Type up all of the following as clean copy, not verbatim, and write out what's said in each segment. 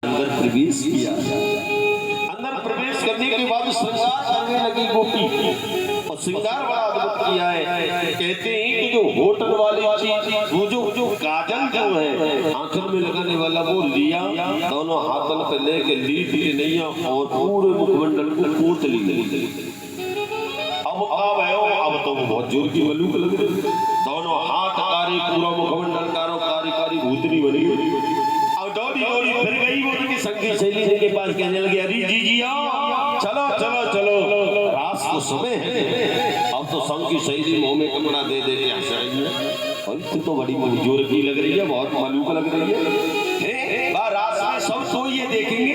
अंदर प्रवेश किया। अंदर प्रवेश करने के बाद श्रृंगार करने लगी गोपी और श्रृंगार बड़ा अद्भुत किया है। कहते हैं कि जो होटल वाली चीज वो जो काजल जो है आंखों में लगाने वाला वो लिया, दोनों हाथों पे लेके लीट के नहीं और पूरे मुखमंडल को पोत ली। अब तो बहुत जोर की मलूक लग रही, दोनों हाथ कारी, पूरा मुखमंडल कारो कारी कारी भूतनी बनी। अब दौड़ी दौड़ी फिर गई वो उनकी संगी सहेली के पास, कहने लगी अरे जी आओ, चलो चलो चलो, रात को समय है। अब तो संगी सहेली मुंह में कपड़ा दे दे के हंस रही है, और तू तो बड़ी जोर की लग रही है, बहुत मलूक लग रही है। रात में सब तो ये देखेंगे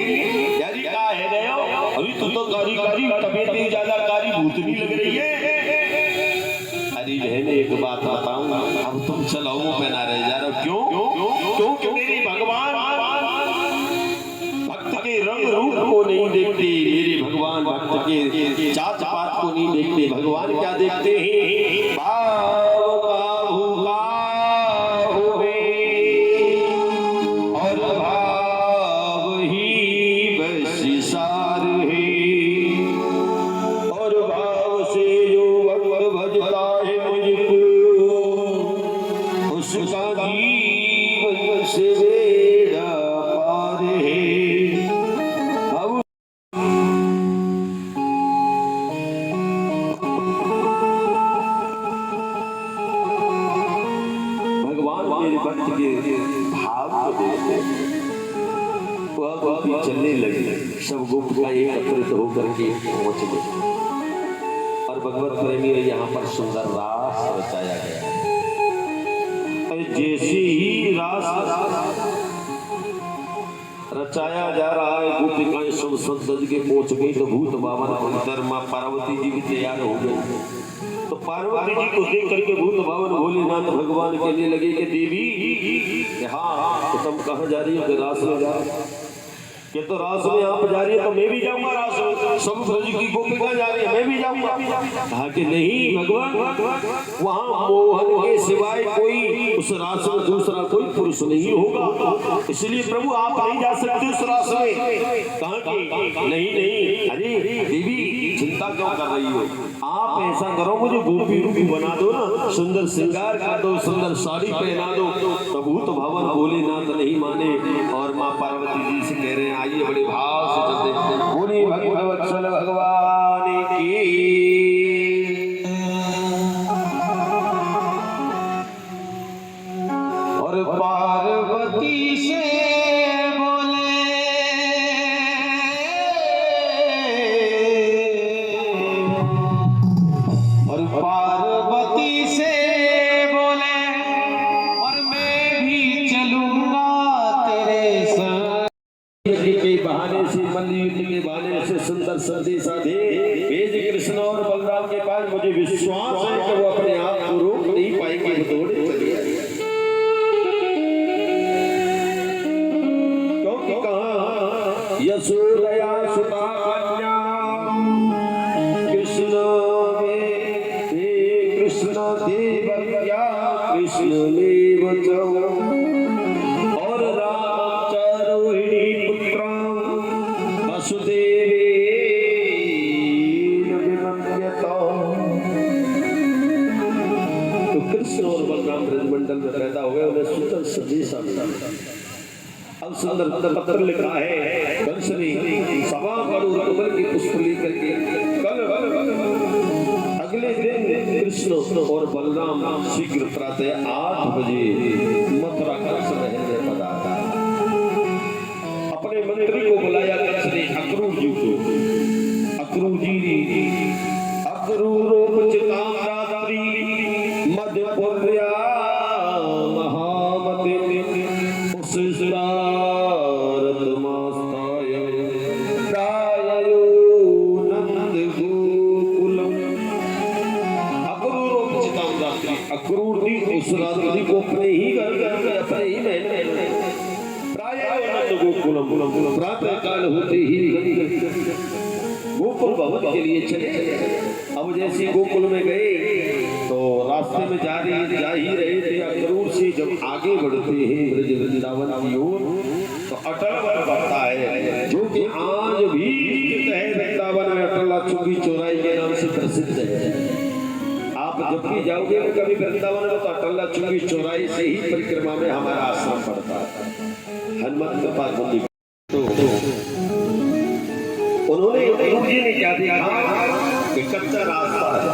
यारी क्या है गयो, अभी तू तो कारी कारी तबीयत ज्यादा कारी भूतनी लग रही है। अरे रहने एक बात बताऊं, अब तुम चलाओ पहना रहे जा रहे हो, क्यों? क्यों मेरे भगवान भक्त के रंग रूप को नहीं देखते, मेरे भगवान भक्त के जात पात को नहीं देखते, भगवान क्या देखते हैं? भाव का हुए और भाव ही बस सार है, और भाव से जो भक्त भजता है मुझको, उसका जीवन से बेड़ा पार है। मेरे भक्त के भाव को देखते वह गोपी चलने लगी, सब गोपियां एकत्रित होकर के पहुंच गए और भगवत प्रेमी ने यहाँ पर सुंदर रास रचाया गया। जैसे ही रास रचाया जा रहा है, गोपिकाएं सब सज के पहुंच गई तो भूत बावन अंदर मां पार्वती जी भी तैयार हो गए। तो पार्वती जी को देख करके भूत बावन भोलेनाथ भगवान कहने लगे कि देवी हाँ तो तुम कहाँ जा रही हो? रास में जा, कि तो रास में आप जा रही है तो मैं भी जाऊंगा रास में, सब ब्रज की गोपिका जा रही है मैं भी जाऊंगा। कहा कि नहीं भगवान, वहां मोहन के सिवाय कोई उस रास में दूसरा कोई पुरुष नहीं होगा, इसलिए प्रभु आप नहीं जा सकते उस रास में। कहा कि नहीं, अरे देवी चिंता क्यों कर रही हो, आप ऐसा करो मुझे गोपी रूपी बना दो ना, सुंदर श्रृंगार कर दो, सुंदर साड़ी पहना दो। तो भूत भवन भोलेनाथ नहीं माने और माँ पार्वती जी से कह रहे हैं आइए बड़े भाव से चलते बोली भगवत्सल भगवान की। और पार्वती से बोले और पार्वती से बोले और मैं भी चलूंगा तेरे संग। के बहाने से मल्लयुद्ध के बहाने से सुंदर संदेशा दे भेज कृष्ण और बलराम के पास, मुझे विश्वास है कि वो अपने आप को रोक नहीं पाएंगे, दौड़े चले आए। क्योंकि कहा यशोदया सुता कन्या कृष्ण देवया कृष्ण देव और कृष्ण और बलराम ब्रजमंडल में पैदा हुए, उन्हें सुंदर संदेशा मिला। अब सुंदर पत्र लिखा है कंस ने सवा करोड़ कमल के पुष्प लेकर के कल अगले दिन कृष्ण और बलराम शीघ्र प्रातः 8 बजे मथुरा कंस रहने पधारा। अपने मंत्री को बुलाया कंस ने, अक्रूर जी को। अक्रूर जी अक्रूरोपचितां रात्रि मध्यपुर्या महामते उस्तारत मास्ताय प्रायो नंद गोकुलम। अक्रूरोपचितां रात्रि, अक्रूर जी उस रात्रि को अपने ही घर में अपने ही महल में प्रायो नंद गोकुलम, प्रातः काल होते ही गोकुल भवन के लिए चले। अब जैसे गोकुल में गए तो रास्ते में जा ही रहे थे। अक्रूर से जब आगे बढ़ते हैं ब्रज वृंदावन की ओर तो अटल वन बनता है, जो कि आज भी स्थित है वृंदावन में। अटल चुंगी चौराई के नाम से प्रसिद्ध है। आप जब भी जाओगे कभी वृंदावन में तो अटल चुंगी चौराई से ही परिक्रमा में हमारा आश्रम पड़ता है। हनुमत कृपा मंदिर तो उन्होंने गुरुजी ने क्या देखा कि कच्चा रास्ता है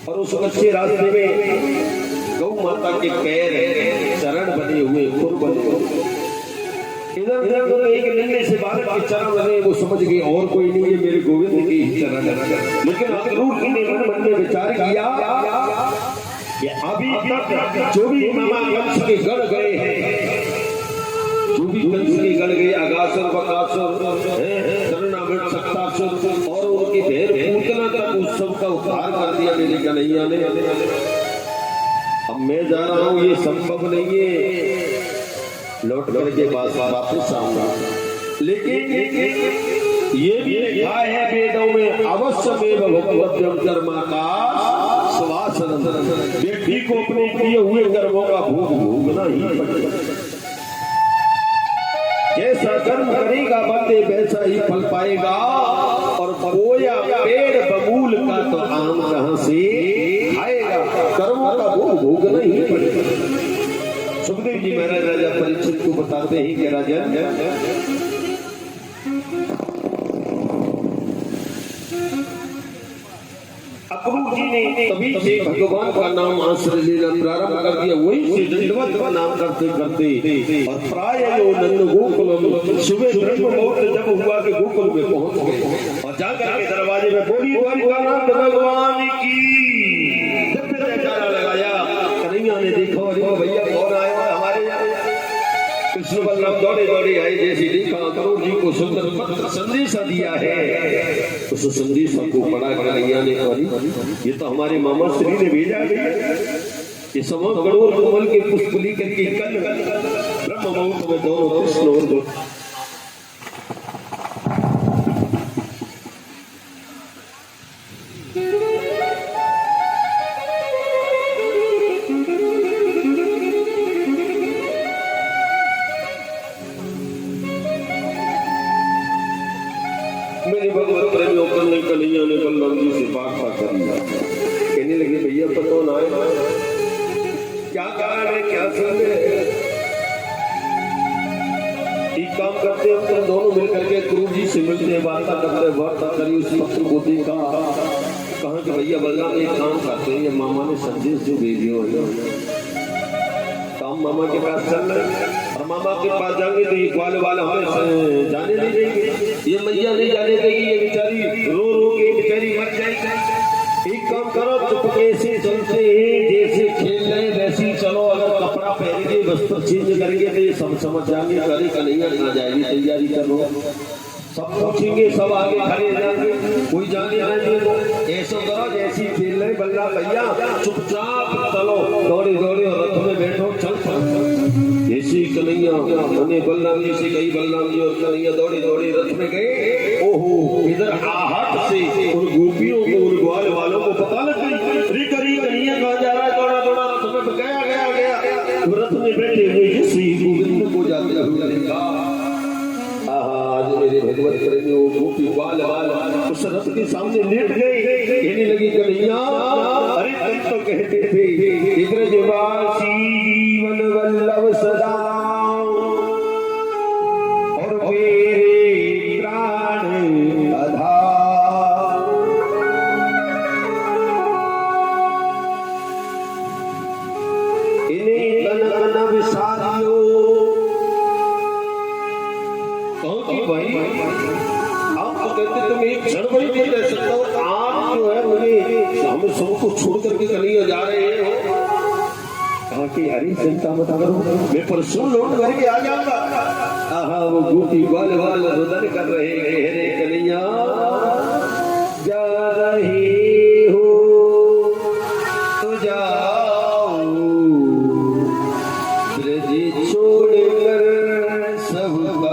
और उस कच्चे रास्ते में गौ माता के पैर चरण बने हुए, खुर बने हुए। इधर उधर एक नन्हे से बालक के चरण बने, वो समझ गए और कोई नहीं है, मेरे गोविंद के ही चरण है। लेकिन अक्रूर जी ने मन में विचार किया कि अभी तक जो भी मामा कंस के गढ़ गए हैं, जो भी कंस के गढ़ गए, अगासुर बकासुर शरणागत सक्तासुर और उनकी ढेर पूतना तक उस सब का उद्धार कर दिया मेरे कन्हैया ने। अब मैं जा रहा हूँ, ये संभव नहीं है लौट करके वापस आऊंगा। लेकिन ये भी लिखा है वेदों में, अवश्य में भगवद्यम कर्माकाश सुवासनम, व्यक्ति को अपने किए हुए कर्मों का भोग भोगना ही पड़ेगा। जैसा कर्म करेगा बंदे वैसा ही फल पाएगा। और बोया पेड़ बबूल का तो आम कहां से खाएगा, कर्मों का भोग भोगना ही पड़ेगा। सुखदेव जी महाराज राजा परीक्षित को बताते हैं कि राजन, अक्रूर जी ने तभी से भगवान का नाम आश्रय लेना प्रारंभ कर दिया। वही से दंडवत का नाम करते करते और प्राय यो नंद गोकुलम, सुबह ब्रह्म मुहूर्त जब हुआ कि गोकुल में पहुंच गए और जाकर के दरवाजे में बोली द्वारिकानाथ भगवान की जयकारा लगाया। कन्हैया ने देखा, अरे भैया कौन आया हमारे यहाँ? कृष्ण बलराम दौड़े दौड़े आए। जैसे देखा अक्रूर जी को सुंदर पत्र संदेशा दिया है, उस संदेश को पढ़ा कन्हैया ने कहा, ये तो हमारे मामा श्री ने भेजा है। ये समस्त गणोर कमल के पुष्प लेकर के कल ब्रह्म मुहूर्त में दोनों कृष्ण और मेरे भगवत प्रेमियों करने कन्हैया ने बलराम जी से वार्ता कर लिया। कहने लगे भैया पता ना आए, क्या कारण है, क्या संदेह है? एक काम करते हम तुम दोनों मिलकर के गुरु जी से मिलते, वार्ता करते, वार्ता करी। उस पत्र को देखा, कहा कि भैया बलराम एक काम करते हैं, ये मामा ने संदेश जो भेजियो है तो हम मामा के पास चल रहे, और मामा के पास जाएंगे तो ये ग्वाल वाला हमें जाने नहीं देंगे, ये मैया नहीं जाने देगी, ये बेचारी रो रो के बेचारी मर जाएगी। एक काम करो, चुपके से चलते हैं, जैसे खेल रहे वैसे ही चलो। अगर कपड़ा पहन के वस्त्र चेंज करेंगे तो ये सब समझ जाएंगे, अरे कन्हैया आ जाएगी, तैयारी करो। सब पूछेंगे, सब आगे खड़े जाएंगे, कोई जाने नहीं। ऐसा करो जैसी खेल रहे बल्ला भैया, चुपचाप चलो, दौड़े दौड़े और रथ में बैठो, चल जैसी कन्हैया उन्हें बलराम जी से गई, बलराम जी और कन्हैया दौड़े दौड़े रथ में गए। ओहो, इधर आहट से उन गोपियों को, उन ग्वाल वालों को पता लग गई, अरे कन्हैया कहाँ जा रहा है, दौड़ा दौड़ा रथ में गया गया गया। रथ में बैठे हुए श्री गोविंद को जाते हुए देखा। आज मेरे भगवत प्रेमियों गोपी बाल बाल उस रथ के सामने लेट गए। कहने लगी कन्हैया, अरे तुम तो कहते थे ब्रजवासी जीवन वल्लभ सदा और मेरे प्राण आधार। इन्हें तन विसारियो। भाई आप तो कहते तुम एक क्षण बड़ी नहीं रह सकते हो, आप जो है मुझे हम सबको छोड़ करके कन्हैया जा रहे हो। कहा कि हरी चिंता मत करो, मैं परसों लौट करके आ जाऊंगा। आहा, वो गोपी बाल बाल रुदन कर रहे हैं, कन्हैया जा रहे हो तो जाओ, ब्रज छोड़कर सबका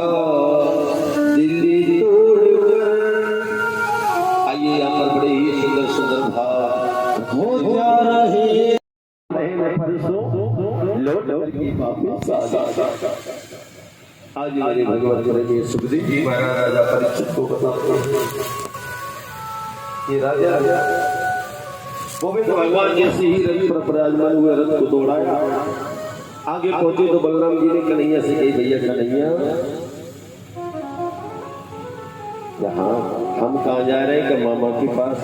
आज मेरे भगवत प्रेमी सुखदेव जी महाराज राजा परीक्षित को बताते हैं कि राजा गोविंद भगवान जैसे ही रथ पर विराजमान हुए रथ को दौड़ाया, आगे पहुंचे तो बलराम जी ने कन्हैया से कही, भैया कन्हैया यहाँ हम कहाँ जा रहे हैं? कि मामा के पास।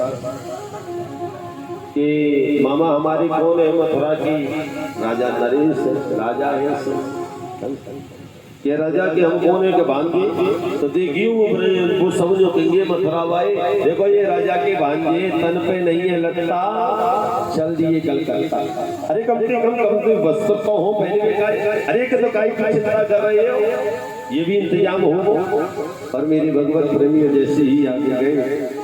कि मामा हमारे कौन है? मथुरा की राजा नरेश राजा है। कि राजा के हम कौन है? के भांजे। तो देखिए वो समझो कहेंगे मथुरा भाई, देखो ये राजा के भांजे, तन पे नहीं है लगता, चल दिए कलकत्ता। अरे कम से कम वस्त्र तो हो पहले में। अरे तो काई चिंता कर रहे हो, ये भी इंतजाम हो। और मेरे भगवत प्रेमी जैसे ही आगे गए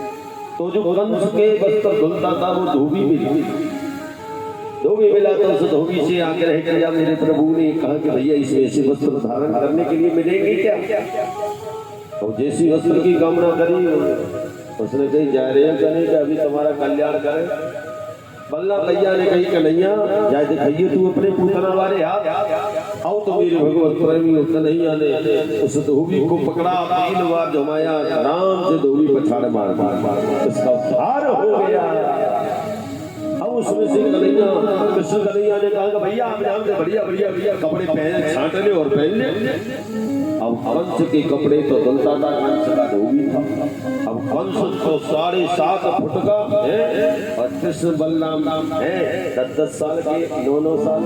तो जो कंस के वस्त्र धुलता था वो धोबी मिली। धोबी मिला तो उस धोबी से आग्रह किया, मेरे प्रभु ने कहा कि भैया इसमें से वस्त्र धारण करने के लिए मिलेंगे क्या? तो जैसी वस्त्र की कामना करी उसने कही, जा रहे हैं कहने कि अभी तुम्हारा कल्याण करे। बल्ला भैया ने कही, कन्हैया जाए दिखाइए तू अपने पूतना वाले हाथ, आओ तो मेरे भगवत प्रेमी कन्हैया ने उस धोबी को पकड़ा, 3 बार जमाया, आराम से धोबी पछाड़ मार उसका उद्धार हो गया। अब उसमें से कन्हैया कृष्ण कन्हैया ने कहा भैया आप जान से बढ़िया बढ़िया बढ़िया कपड़े पहन छाट ले और पहन ले। अब कंस के कपड़े तो धुलता था, कंस का धोबी था। अब कंस तो 7.5 फुट का है और कृष्ण बलराम है 10-10 साल के, 9-9 साल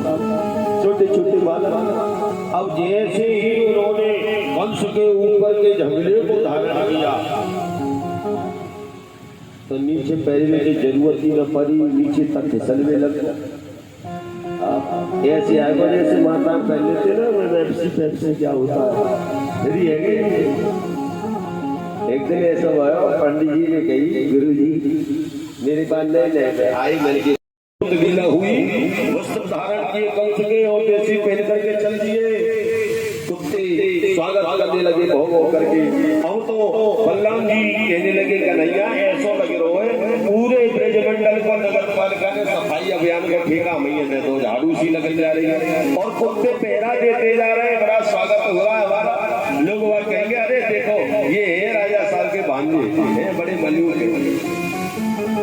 छोटे छोटे बालक। अब जैसे ही उन्होंने कंस के ऊपर के झगड़े को धारण किया तो नीचे पैरने की जरूरत ही न पड़ी, नीचे तक फिसलने लगा। ऐसे आगे जैसे माता पहले थे ना, पेप्सी क्या होता है फिर है। एक दिन ऐसा हुआ, पंडित जी ने कही, गुरु जी मेरे पास नहीं आई, मैंने लीला हुई, वस्त्र धारण किए कंस के और देसी पहन करके चल दिए। कुत्ते स्वागत करने लगे भौ भौ करके। अब तो बलराम जी कहने लगे, कन्हैया ऐसा लगे रहो है पूरे ब्रजमंडल को नगर पालिका ने सफाई अभियान का ठेका मैंने तो झाड़ू सी लगन जा रही है और कुत्ते पहरा देते जा रहे हैं, बड़ा स्वागत हो रहा है हमारा। लोग वह कहेंगे, अरे देखो ये है राजा साल के भांजे हैं, बड़े मलूक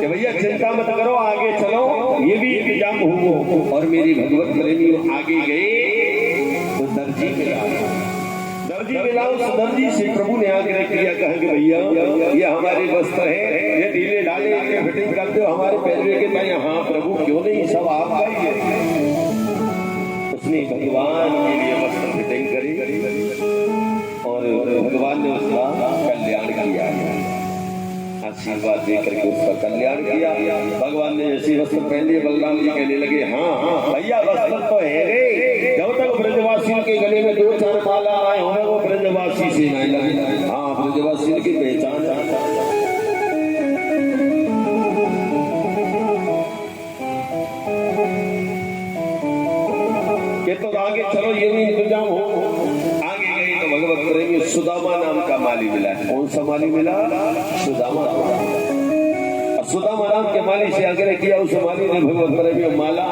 के भैया चिंता मत करो, आगे चलो, ये भी इंतजाम हो। और मेरी भगवत प्रेमी आगे गए तो दर्जी मिला। उस दर्जी से प्रभु ने आग्रह किया, कहा कि भैया ये हमारे वस्त्र है, ये ढीले ढाले के फिटिंग करते हो हमारे पहलवे के ताई। हाँ प्रभु क्यों नहीं, सब आप आइए। उसने भगवान के लिए वस्त्र फिटिंग करी और भगवान ने उसका कल्याण किया, आशीर्वाद देकर के उसका कल्याण किया। भगवान ने ऐसी वस्त्र पहन लिए। बलराम जी कहने लगे, हाँ भैया वस्त्र तो है रे, जब तक ब्रजवासियों के गले में 2-4 माला आए होंगे वो ब्रजवासी से नहीं लगे। हाँ ब्रजवासियों की पहचान के तो आगे चलो, ये भी इंतजाम हो। आगे गई तो भगवत प्रेमी सुदामा नाम का माली मिला। कौन सा माली मिला? सुदामा। सुदामा नाम के माली से आग्रह किया, उस माली ने भगवत प्रेमी माला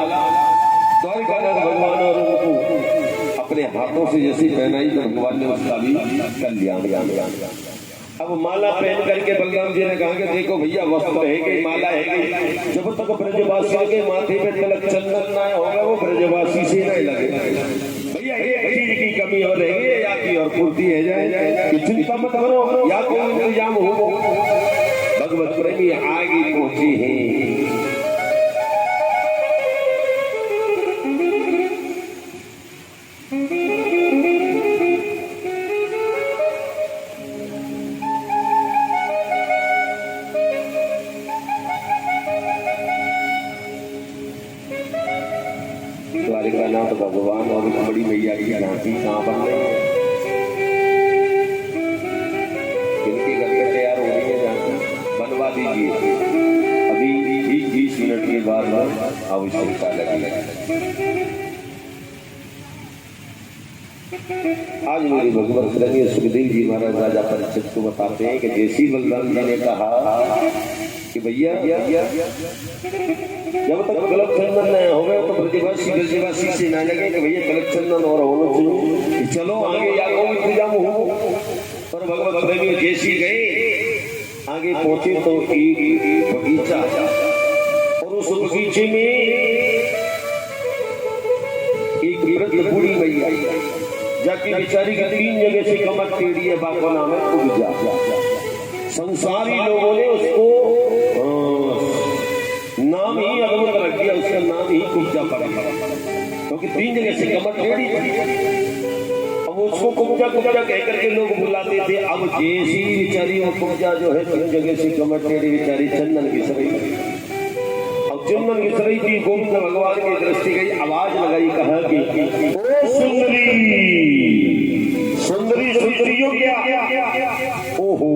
द्वारिकानाथ भगवान और उनको अपने हाथों से जैसी पहनाई तो भगवान ने उसका भी कल्याण किया। अब माला पहन करके बलराम जी ने कहा कि देखो भैया वस्त्र है कि माला है कि जब तक ब्रजवासियों के माथे पे तिलक चंदन ना होगा वो ब्रजवासी से नहीं लगे। भैया एक चीज की कमी और रहेगी या की और पूर्ति है जाए, चिंता मत करो, या कोई इंतजाम हो। भगवत प्रेमी आगे पहुंचे हैं। द्वारिकानाथ भगवान और बड़ी मैया की झांकी कहाँ बन रही है, किनके घर पे तैयार हो रही है झांकी, बनवा दीजिए। अभी 20 मिनट के बाद आवश्यकता लगेगी। आज मेरे भगवत प्रेमी सुखदेव जी महाराज राजा परीक्षित को बताते हैं कि जैसी बलराम जी ने कहा कि भैया जब तक गलत चंदन न हो गए तो ब्रजवासी से ना लगे कि भैया गलत चंदन और होना चाहिए, चलो आगे यादों में इंतजाम हो। पर भगवत प्रेमी जैसी गए आगे पहुंचे तो एक बगीचा और उस बगीचे में एक वृद्ध बूढ़ी मैया जाके बेचारी की 3 जगह से कमर टेढ़ी है, बाबा नाम है कुब्जा। संसारी लोगों ने उसको नाम ही अद्भुत रख दिया, उसका नाम ही कुब्जा पड़ा क्योंकि 3 जगह से कमर टेढ़ी थी। अब उसको कुब्जा कुब्जा कह करके लोग बुलाते थे। अब जैसी बेचारी वो कुब्जा जो है 3 जगह से कमर टेढ़ी बेचारी चंदन घिस रही थी। अब चंदन घिस रही थी, गोविंद भगवान की दृष्टि गई, आवाज लगाई, कहा कि ओ सुंदरी सुंदरी सुंदरियों क्या। ओहो,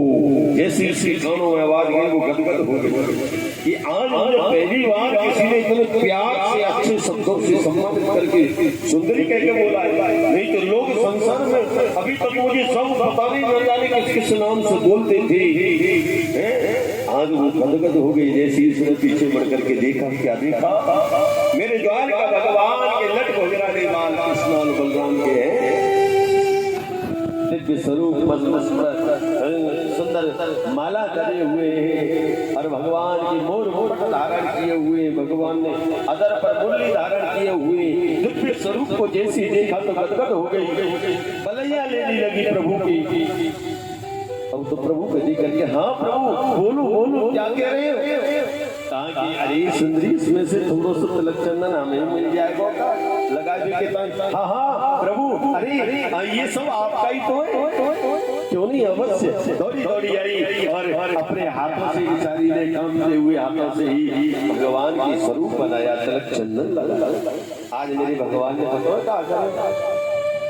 जैसे इसी कानों में आवाज गई वो गदगद हो गई कि आज मुझे पहली बार किसी ने इतने प्यार से अच्छे शब्दों से सम्मानित करके सुंदरी कह के बोला है। नहीं तो लोग संसार में अभी तक मुझे सब पता नहीं न जाने किस नाम से बोलते थे। आज वो गदगद हो गई जैसे इसने पीछे बढ़ करके देखा। क्या देखा? मेरे द्वार का भगवान के लट भोजराने बाल कृष्ण और बलराम के हैं, दिव्य स्वरूप सुंदर माला करे हुए और भगवान की मोर मुकुट धारण किए हुए, भगवान ने अदर पर मुरली धारण किए हुए दिव्य स्वरूप को जैसे देखा तो गदगद हो गई, बलैया लेने लगी प्रभु की। अब तो प्रभु को देख करके हाँ प्रभु बोलो बोलो क्या कह रहे हो? कहा कि अरे सुंदरी इसमें से थोड़ा सा तिलक चंदन हमें मिल जाएगा लगा देते। हाँ हाँ प्रभु, अरे ये सब आपका ही तो है, क्यों नहीं अवश्य। दौड़ी दौड़ी आई और अपने हाथों से बेचारी ने काम किए हुए हाथों से ही भगवान की स्वरूप बनाया, तिलक चंदन लगा। आज मेरे भगवान ने बताया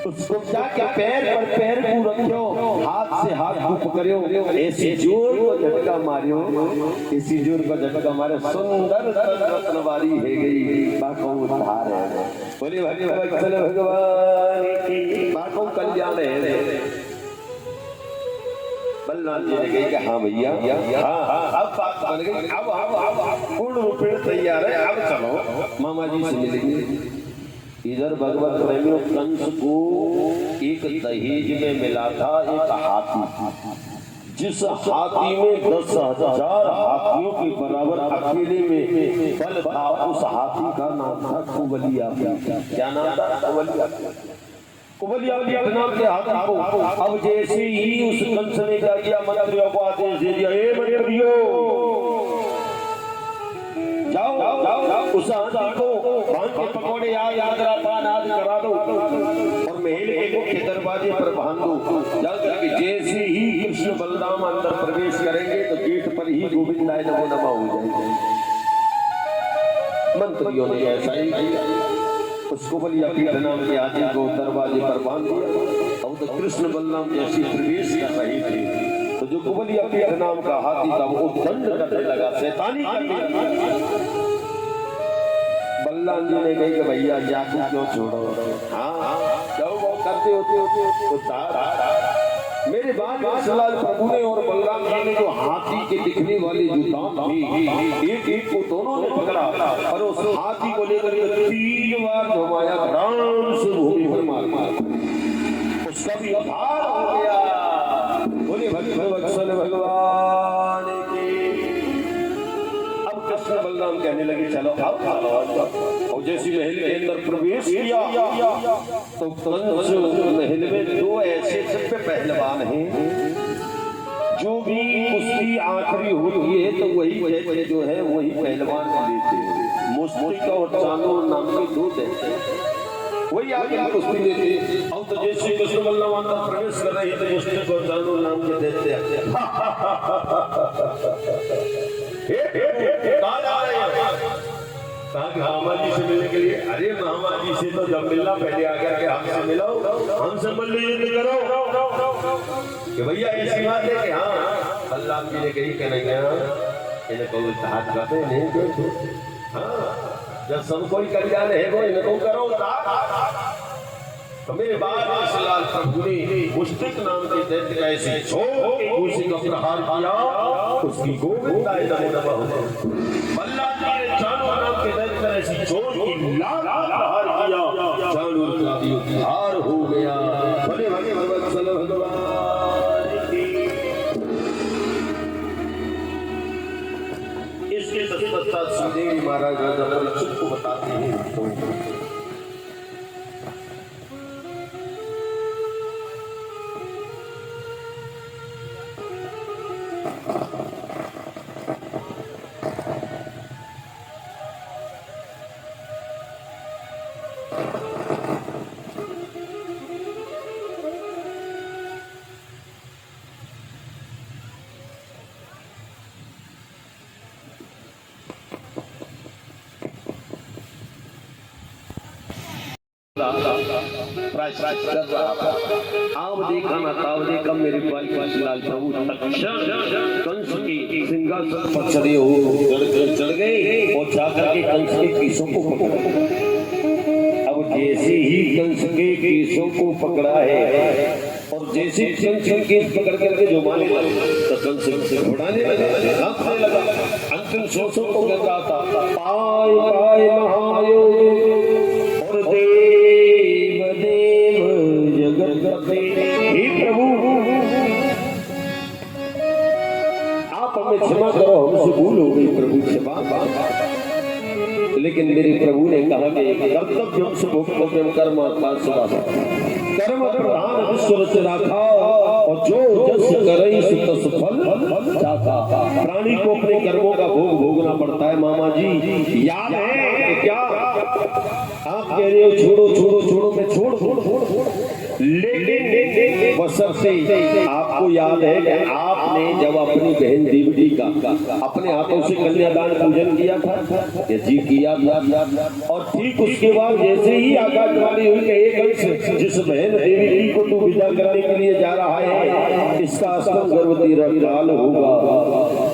उसको जाके पैर पर पैर को रखियो, हाथ से हाथ को पकड़ियो, ऐसी जोर को झटका मारियो, ऐसी जोर को झटका मारे सुंदर रत्नवारी है गई बाको उद्धार है। बोले भगवान की बाको कल्याण है। बलराम जी ने कही कि हाँ भैया हाँ अब बात बन गई, अब पूर्ण रूप से तैयार है, अब चलो मामा जी से मिलेंगे। इधर भगवत प्रेमियों कंस को एक दहेज में मिला था एक हाथी, जिस हाथी में 10,000 हाथियों के बराबर अकेले में बल था। उस हाथी का नाम था कुबलिया। क्या नाम था? कुबलिया। कुबलिया नाम के हाथी को अब जैसे ही उस कंस ने क्या किया, मंत्रियों को आदेश दे दिया, ए मंत्रियों जाओ उस हाथी को बांध के पकौड़े याद करा दो और महल के मुख्य दरवाजे पर बांध दो। जैसे ही कृष्ण बलराम अंदर प्रवेश करेंगे तो गेट पर ही गोविंदाय नमो नमः हो जाएंगे। मंत्रियों ने ऐसा ही किया, उसको बलिया पीठ नाम के हाथी को दरवाजे पर बांध दिया। अब तो कृष्ण बलराम जैसी प्रवेश कर रही थी तो जो कुबलिया पीठ नाम का हाथी था वो दंड करने लगा, शैतानी करने। बलराम जी ने कही कि भैया जादू क्यों छोड़ो? हाँ जाओ वो करते होते मेरे बाद लाल प्रभु ने और बलराम जी ने जो हाथी के दिखने वाले जो दांत थे एक एक को दोनों ने पकड़ा और उस हाथी को लेकर 3 बार घुमाया, ध्यान से भूमि पर मार उसका भी उद्धार हो गया। बोले भगवान भगवान की। अब कृष्ण बलराम कहने लगे चलो अब और जैसी महल के अंदर प्रवेश किया तो कंस महल में 2 ऐसे सब पहलवान हैं जो भी उसकी आखिरी होती है तो वही कहते जो है वही पहलवान लेते हैं। मुस्तिक और चांदोर नाम के 2 देते हैं, वही आगे कुश्ती देते। अब तो जैसे कृष्ण बलराम अंदर प्रवेश कर रहे थे मुस्तिक और चांदोर नाम के देते हैं। महामा जी से मिलने के लिए। अरे महामा जी से तो जब मिलना पहले आ गया कि हमसे मिलो, हमसे मल्लयुद्ध करो कि भैया ऐसी बात है कि हाँ बलराम जी ने कही कि नहीं इन्हें कोई हाथ करते नहीं, हाँ जब सब कोई कल्याण है वो इनको करो। तो मेरे बाद लाल प्रभु ने मुश्तिक नाम के दैत्य का ऐसे छोड़ के उसी का प्रहार किया, उसकी गोविंदाय नमो नमः। बल्ला ने चाणूर नाम के दैत्य का ऐसे छोड़ की लाल प्रहार किया, चाणूर का भी उद्धार हो गया। भले भले भगवत्सल भगवान की। इसके तत्पश्चात श्रीदेवी महाराज राजा परीक्षित को बताते हैं तो आप देखा ना ताव देखा मेरे लाल प्रभु कंस की सिंहासन पर चढ़े हो चढ़ गए और जाकर के कंस के केसों को पकड़ा। अब जैसे ही कंस के केसों को पकड़ा है और जैसे कंस के केस पकड़ करके जो माने लगे तो कंस से घोड़ाने लगा। अंतिम श्वासों को गिर रहा था। पाय पाय महायोग और देव देव जगत हे प्रभु आप हमें क्षमा करो, हमसे भूल हो गई प्रभु क्षमा। लेकिन मेरे प्रभु ने कहा कि कर्तव्य से भोक्तव्य कर्म कर्म प्रधान विश्व से रखा और जो जस करे सो तस फल जाता। प्राणी को अपने कर्मों का भोग भोगना पड़ता है। मामा जी याद है क्या आप कह रहे हो छोड़ो छोड़ो छोड़ो, मैं छोड़ लेकिन बशर्ते आपको याद है कि आपने जब अपनी बहन देवकी का अपने हाथों से कन्यादान पूजन किया था, जी किया था। और ठीक उसके बाद जैसे ही आकाशवाणी हुई कि एक अंश जिस बहन देवकी को तू विदा करने के लिए जा रहा है इसका स्तन गर्भवती काल होगा,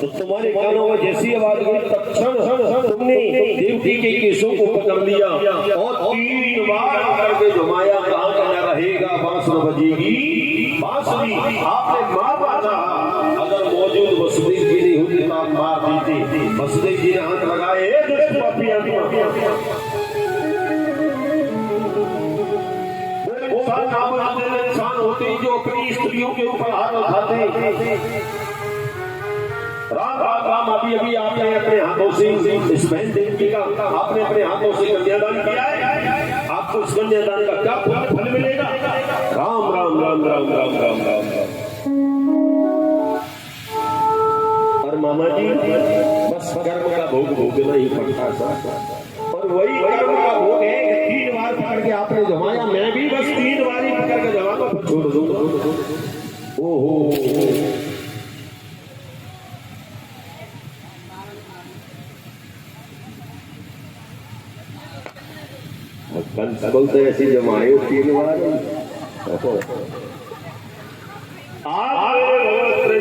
तो तुम्हारे कानों में जैसी आवाज गई तत्क्षण तुमने देवकी के केसों को पकड़ लिया और 3 बार करके घुमाया। कहाँ कहना रहेगा बांसुरी बजेगी बांसुरी। आपने मारना चाहा, अगर मौजूद वसुदेव जी नहीं होती तो आप मार देते। वसुदेव जी ने हाथ लगाए इंसान होते जो अपनी स्त्रियों के ऊपर हाथ उठाते। राम राम राम अभी अभी आपने अपने हाथों से इस बहन देवकी का आपने अपने हाथों से कन्यादान किया है, आपको इस कन्यादान का क्या फल मिलेगा? राम राम राम राम राम राम राम। और मामा जी बस कर्म का भोग भोगना ही पड़ता था। और वही कर्म का भोग है कि 3 बार पकड़ के आपने जमाया, मैं भी बस 3 बार ही पकड़ के जमा को छोड़ दूं। ओहो बोलते ऐसी जमाए 3 बार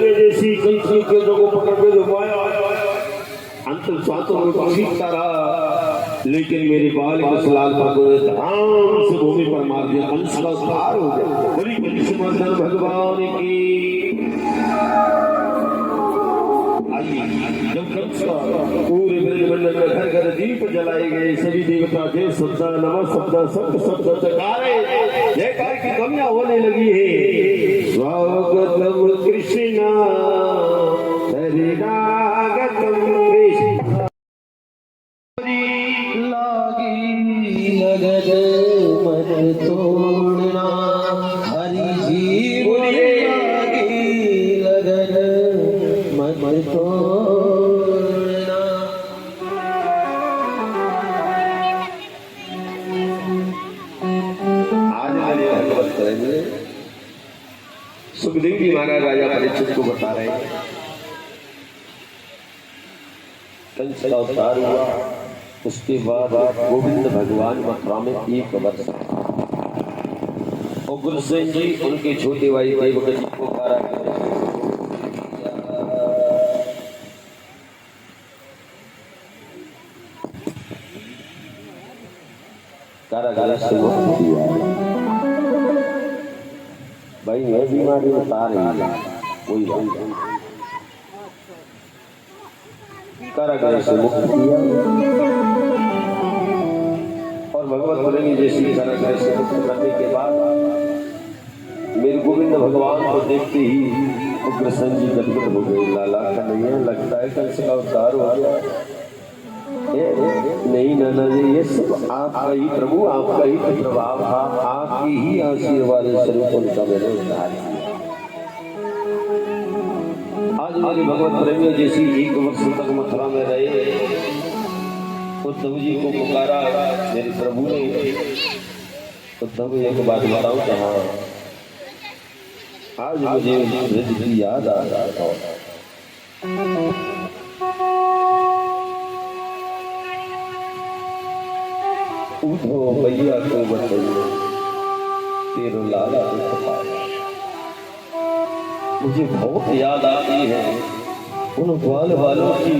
जैसी कंसी के लोगों पकड़ के जमाया अंतिम स्वातों में सीखता रहा। लेकिन मेरे बाल लाल प्रभु ने धाम से भूमि पर मार दिया, कंस का उद्धार हो गया। बड़ी बड़ी समर्दन भगवान की। जब कंस का पूरे ब्रह्मांड में घर घर दीप जलाए गए, सभी देवता जय सत्ता नमः सत्ता सत्य सत्य चकारे जयकार की कमियां होने लगी है। स्वागतम कृष्णा हरिनागतम कृष्णा लागी लगन मन तोड़ना हरि जी लागी लगन मन तोड़ना। आज मेरे भगवत करेंगे सुखदेव जी महाराज राजा परीक्षित को बता रहे हैं कंस का अवतार हुआ। उसके बाद गोविंद भगवान मथुरा में 1 वर्ष और गुरुसेन जी उनके छोटे भाई देवकी जी को कारागार से मुक्त किया। कहीं है बीमारी बता रही है कोई बात नहीं, कारागृह से मुक्त किया और भगवत प्रेमी जैसी कारागृह से मुक्त करने के बाद मेरे गोविंद भगवान को देखते ही उग्रसेन जी गदगद हो गए। लाला कन्हैया लगता है कल से अवतार हो गया। नहीं नाना जी, ये सब आपका ही प्रभु, आपका ही प्रभाव था, आपकी ही आशीर्वाद स्वरूप उनका मैंने उद्धार किया। आज मेरे भगवत प्रेमी जैसी 1 वर्ष तक मथुरा में रहे, उद्धव जी को पुकारा मेरे प्रभु ने। उद्धव एक बात बताऊं कहा, आज मुझे ब्रज की याद आ रहा था। उठो भैया को बताइए तेरो लाला को पाया। मुझे बहुत याद आती है उन ग्वाल वालों की,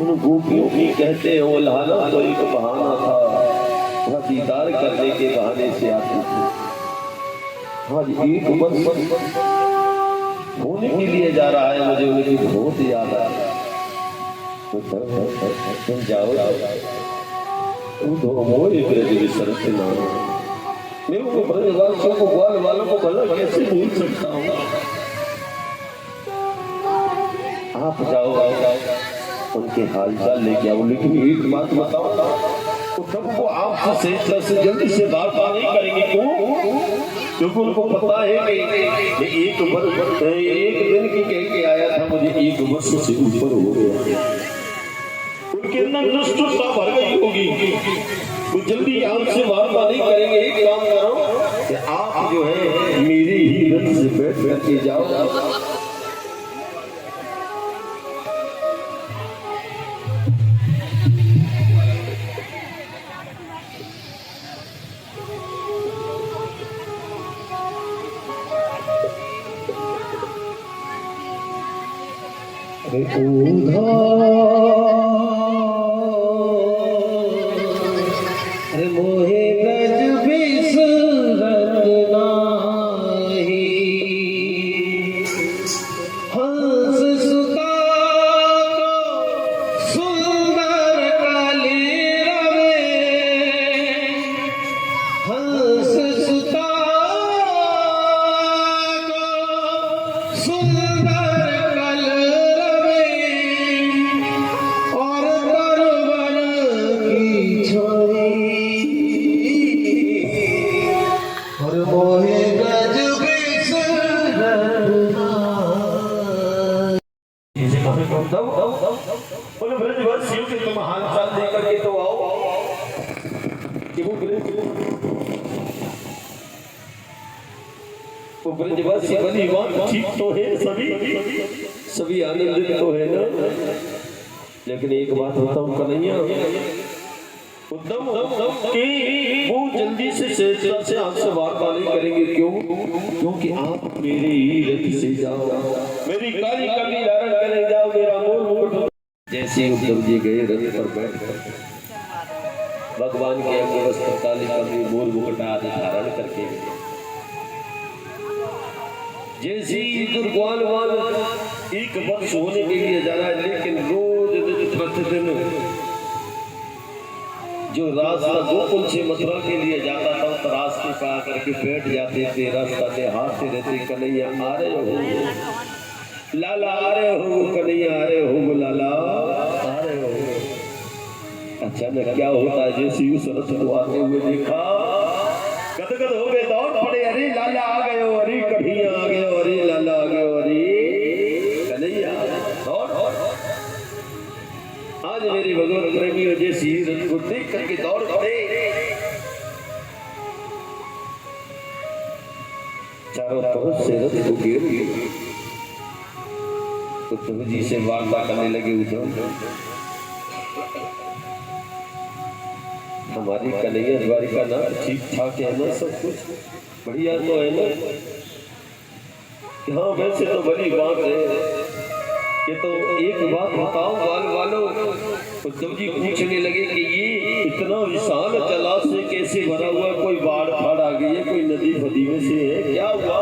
उन गोपियों की। कहते हैं वो लाला तो एक बहाना था, वह दीदार करने के बहाने से आती थी। आज 1 वर्ष होने के लिए जा रहा है, मुझे उनकी बहुत याद आ रही है। तुम जाओ मोरी ब्रज विसर से नाम, मैं उनको ब्रजवासियों को ग्वाल वालों को भला कैसे भूल सकता हूँ। आप जाओ उनके हाल चाल लेके आओ, लेकिन एक बात बताओ, सबको आपसे जल्दी से बात नहीं करेंगे। क्यों? क्योंकि उनको पता है कि एक दिन की कह के आया था, मुझे 1 वर्ष से ऊपर हो गया। उनके अंदर निष्ठुरता भर गई होगी, वो जल्दी आपसे वार्ता नहीं करेंगे। एक काम करो कि आप जो है मेरे ही रथ से बैठ करके जाओ। मोहे ब्रज बिसरत नाही, हंस सुता को सुंदर कली रवे, हंस सुता को सुंदर ब्रजवासियों के तुम हाल चाल देकर के तो आओ कि वो ब्रजवासी बलिवान ठीक तो है, सभी आनंदित तो है ना। लेकिन एक बात बताऊं कन्हैया, उद्धव कि वो जल्दी से आपसे वार्ता नहीं करेंगे। क्यों? क्योंकि आप मेरे ही रथ से जाओ, मेरी काली कमी धारण करने जाओ, मेरा मोर। जैसे उद्धव जी गए रथ पर बैठ कर भगवान के अंग वस्त्र काली कमी मोर मुकुट आदि धारण करके, जैसे दुर्ग्वाल वाल 1 वर्ष होने के लिए जा रहा है, लेकिन रोज प्रतिदिन जो रास्ता गोकुल से मथुरा के लिए जाता था, तो रास्ते पर आकर के बैठ जाते थे, रास्ता से हारते रहते, कन्हैया आ रहे हो, लाला आ रहे हो, कन्हैया आ रहे हो, लाला आ रहे हो। अचानक क्या होता है, जैसे उस रथ को आते हुए देखा, गदगद हो गए, दौड़ पड़े, अरे लाला आ गए हो, अरे कन्हैया आ गए हो, अरे लाला आ गए हो, अरे कन्हैया। आज मेरी भगवत प्रेमियों जैसी रथ को देख करके दौड़ पड़े, चारों तरफ से रथ को घेर लिए, उद्धव जी से वार्ता करने लगे। उद्धव, हमारी कन्हैया द्वारिका ना ठीक ठाक है ना, सब कुछ बढ़िया तो है ना? हाँ वैसे तो बड़ी बात है। ये तो एक बात बताओ वालों, उद्धव जी पूछने लगे कि ये इतना विशाल जलाशय कैसे भरा हुआ, कोई बाढ़ फाड़ आ गई है, कोई नदी फदी में से है, क्या हुआ,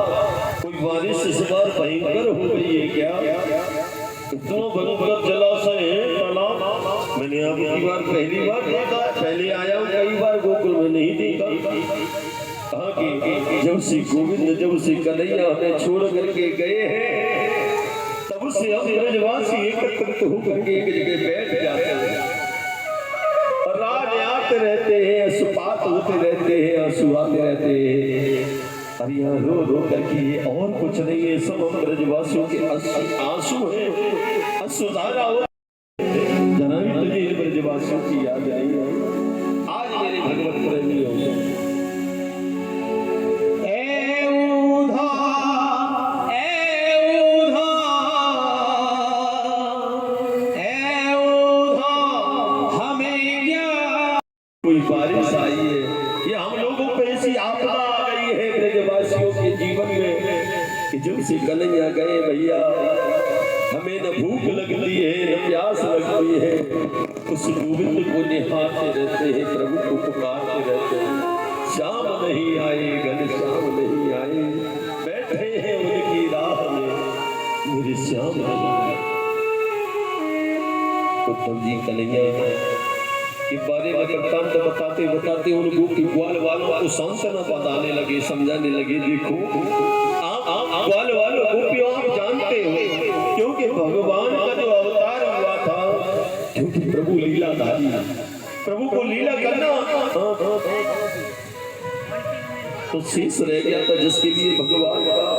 कोई बारिश इस बार भयंकर हो गई है क्या? इतना भयंकर जलाशय है, तालाब मैंने आपकी बार पहली बार देखा, पहले आया हूँ कई बार गोकुल में नहीं देखा। कहा कि जब से गोविंद जब से कन्हैया हमें छोड़ करके गए हैं तब से हम ब्रजवासी एकत्रित होकर के एक जगह बैठ जाते हैं और राज आते रहते हैं, सुपात होते रहते हैं, आंसू आते रहते हैं। अब यहाँ रो रो करके और कुछ नहीं है, सब हम ब्रजवासियों के आंसू है, अश्रुधारा हो। जना भी तुझे ब्रजवासियों की याद नहीं है। आज मेरे भगवत प्रेमी हो कोई बारिश आई है, ये हम लोगों पे ऐसी आपदा आ गई है ब्रजवासियों के जीवन में कि जब से कन्हैया गए भैया हमें न भूख लगती है न प्यास लगती है, उस गोविंद को निहारते रहते हैं, प्रभु को पुकारते रहते हैं। शाम नहीं आए घन श्याम नहीं आए, बैठे हैं उनकी राह में, मुझे श्याम उद्धव जी कन्हैया के बारे में वृत्तांत बताते बताते उनको कि ग्वाल वालों को सांत्वना बताने लगे, समझाने लगे। देखो आप ग्वाल वालों गोपियों आप जानते हो, क्योंकि भगवान का जो अवतार हुआ था, क्योंकि प्रभु लीलाधारी, प्रभु को लीला करना तो शेष रह गया था जिसके लिए भगवान का,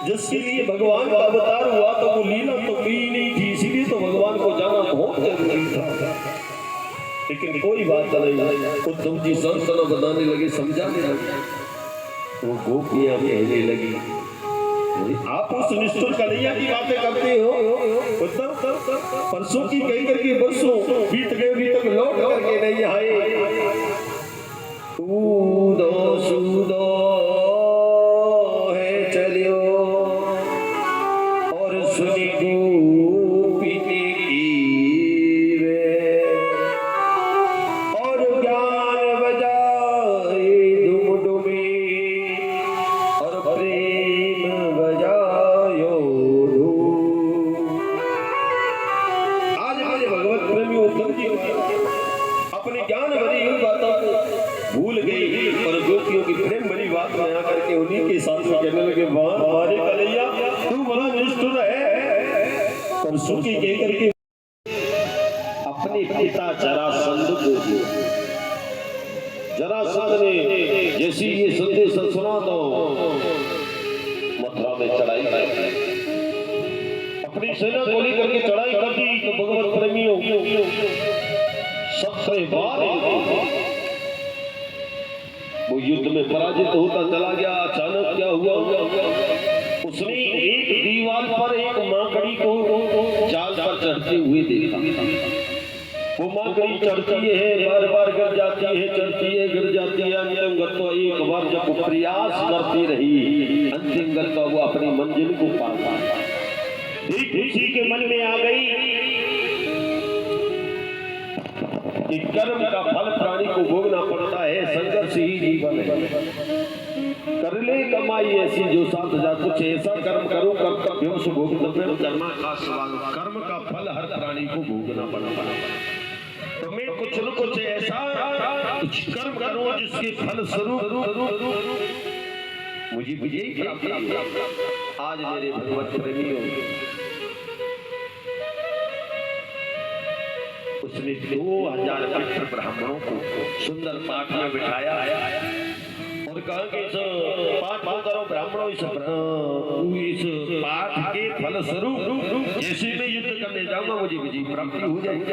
जिसके लिए भगवान का अवतार हुआ तो वो लीला तो की नहीं थी, इसीलिए तो भगवान को जाना बहुत जरूरी था। लेकिन कोई बात नहीं, उद्धव जी सांत्वना बताने लगे, समझाने लगे। वो गोपियां कहने लगी, आप उस निष्ठुर कन्हैया की बातें करते हो, उद्धव परसों की कहीं करके बरसों बीत गए, अभी तक लौट करके नहीं आए। सूदो सूदो अपने ज्ञान भरी इन बातों को भूल गई और गोपियों की प्रेम भरी बात में आकर के उन्हीं के साथ में कहने लगे, वाह हमारे कन्हैया तू बड़ा निष्ठुर है। और सुखी कह करके अपने पिता जरासंध को दिया। जरासंध ने जैसी ये संदेश सुना तो मथुरा में चढ़ाई अपनी सेना को लेकर के चढ़ाई कर दी। तो भगवत प्रेमियों सबसे बार वो युद्ध में पराजित होता चला गया। अचानक क्या हुआ, उसने एक दीवार पर एक माकड़ी को जाल पर चढ़ते हुए देखा। वो माकड़ी चढ़ती है, बार बार गिर जाती है, चढ़ती है, गिर जाती है। अंतिम तो एक बार जब वो प्रयास करती रही, अंतिम तो वो अपनी मंजिल को पा गया। किसी के मन में आ गई कि कर्म का फल प्राणी को भोगना पड़ता है, संघर्ष ही जीवन है। कर ले कमाई ऐसी जो 7,000, कुछ ऐसा कर्म करो कर्तव्यों से भोगतव्य कर्म का सवाल। कर्म का फल हर प्राणी को भोगना पड़ता है। तो मैं कुछ न कुछ ऐसा कुछ कर्म करूं जिसके फल स्वरूप मुझे विजयी प्राप्त। आज मेरे भगवत प्रेमियों उसने 2000 पवित्र ब्राह्मणों को सुंदर पाठ में बिठाया और कहा कि इस पाठ को करो ब्राह्मणों, इस पाठ के फल स्वरूप जैसे मैं युद्ध करने जाऊंगा मुझे विजय प्राप्ति हो जाएगी।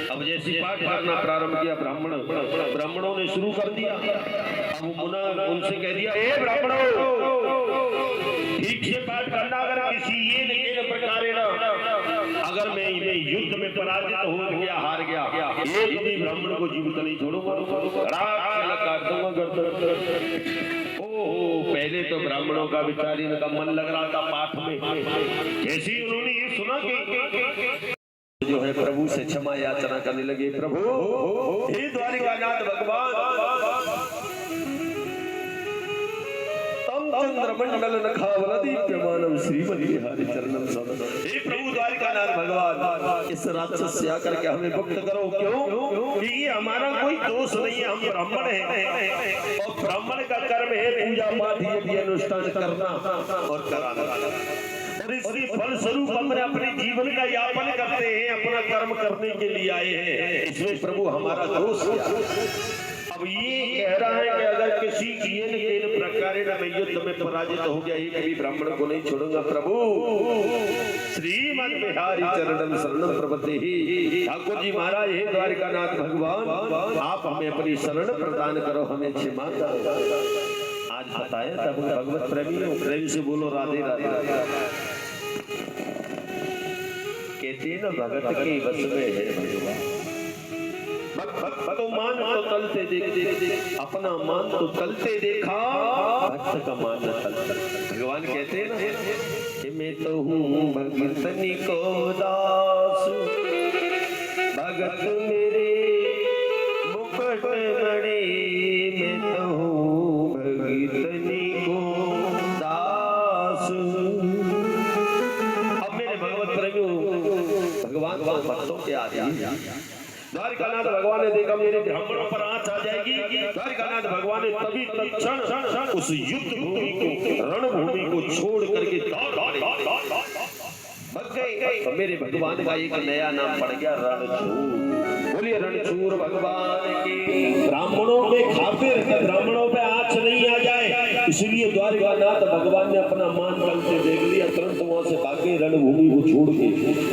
अब जैसे पाठ करना प्रारंभ किया ब्राह्मणों ने शुरू कर दिया। अब मुना उनसे कह दिया, ए ब्राह्मणों ठीक से पाठ करना, अगर किसी ये नहीं प्रकार अगर मैं युद्ध में पराजित हो गया, हार गया, एक भी ब्राह्मण को जीवित नहीं छोड़ूंगा, काट दूंगा गर्दन। ओहो, पहले तो ब्राह्मणों का बेचारी का मन लग रहा था पाठ में। जैसे ही उन्होंने ये सुना कि जो है प्रभु से क्षमा याचना करने लगे। प्रभु हे द्वारिकानाथ भगवान, तम चंद्रमंडल नखावलदीप्यमानम श्रीमती हरि चरणम सदा। हे प्रभु द्वारिकानाथ भगवान, इस राक्षस से आकर के हमें मुक्त करो। क्यों? क्योंकि हमारा कोई दोष नहीं है, हम ब्राह्मण हैं और ब्राह्मण का कर्म है पूजा पाठ यज्ञ अनुष्ठान करना और कराना, और इसके फल स्वरूप हमने अपने जीवन का यापन करते हैं, अपना कर्म करने के लिए आए हैं। इसमें प्रभु हमारा दोष क्या? अब ये कह रहा है कि अगर किसी किए न प्रकारे न मैं युद्ध में पराजित हो गया, ये कभी ब्राह्मण को नहीं छोड़ूंगा। प्रभु श्रीमद बिहारी चरणम शरणम प्रपत्ति। ठाकुर जी महाराज, हे द्वारिकानाथ भगवान, आप हमें अपनी शरण प्रदान करो, हमें क्षमा करो। आज बताया तब भगवत प्रेमी प्रेम से बोलो राधे राधे। कहते न भगत के वश में है भगवान, तो मान तो तलते देख, अपना मान तो तलते देखा, भक्त का मान न तलता। भगवान कहते हैं ना कि मैं तो हूँ भगतनी को दास, भगत मेरे मुकुट मणि, मैं तो हूँ भगतनी को दास। अब मेरे भगवत प्रेमी भगवान भक्तों के आदि द्वारिकानाथ भगवान ने देखा मेरे ब्राह्मणों पर आंच आ जाएगी। द्वारिकानाथ भगवान ने तभी तत्क्षण उस युद्ध भूमि को, रणभूमि को छोड़ करके भाग गए। तो मेरे भगवान का एक नया नाम पड़ गया, रणछूर। बोलिए रणछूर भगवान की। ब्राह्मणों के खातिर ब्राह्मणों पे आंच नहीं आ जाए, इसलिए द्वारिकानाथ भगवान ने अपना मान चलते देख लिया, तुरंत वहां से भागे रणभूमि को छोड़ के,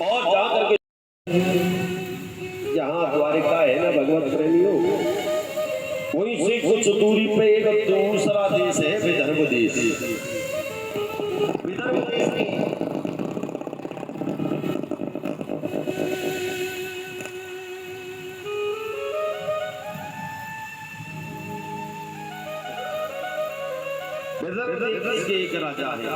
और जाकर के जहाँ द्वारिका है ना भगवत प्रेमियों, वहीं से कुछ दूरी पे एक दूसरा देश है, विदर्भ देश। विदर्भ देश के एक राजा है।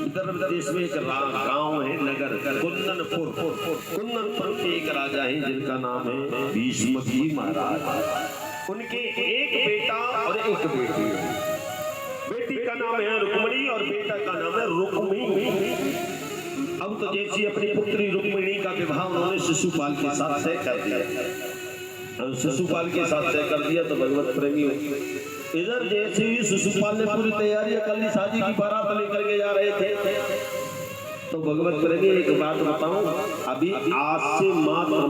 विदर्भ देश में एक गांव है, नगर कुंदनपुर। कुंदनपुर के एक राजा है जिनका नाम है भीष्मजी महाराज। उनके एक बेटा और एक बेटी है। बेटी का नाम है रुक्मिणी और बेटा का नाम है रुक्मी। अब तो जैसी अपनी पुत्री रुक्मिणी का विवाह उन्होंने शिशुपाल के साथ तय कर दिया। शिशुपाल के साथ तय कर दिया तो भगवत प्रेमी इधर जैसे ही शिशुपाल ने पूरी तैयारियां कर ली, शादी की बारात लेकर के जा रहे थे, तो भगवत प्रेमी एक बात बताऊं, अभी आज से मात्र